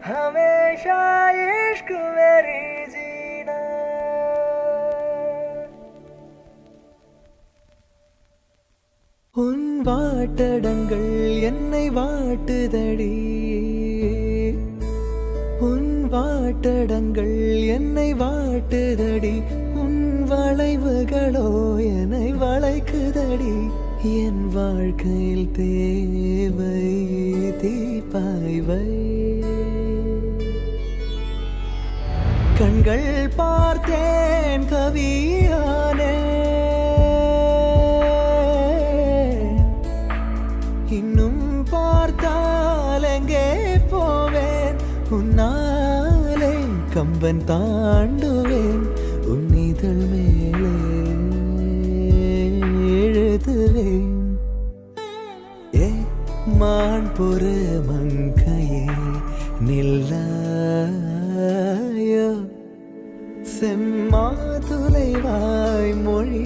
हमेशा इश्क मेरी जीना உன் வாட்டடங்கள் என்னை வாட்டுதடி உன் வாட்டடங்கள் என்னை வாட்டுதடி உன் வளைவுகளோ என்னை வளைக்குதடி என் வாழ்க்கையில் தேவை தீபாய்வை கண்கள் பார்த்தேன் கவியானே இன்னும் பார்த்தால் எங்கே போவேன் உன்னாலே கம்பன் தாண்டுவேன் உன் இதழ் மேலே எழுதுவேன் ஏ மான் பொறு மங்கையே நில்லாயோ செம்மாதுளைவாய் மொழி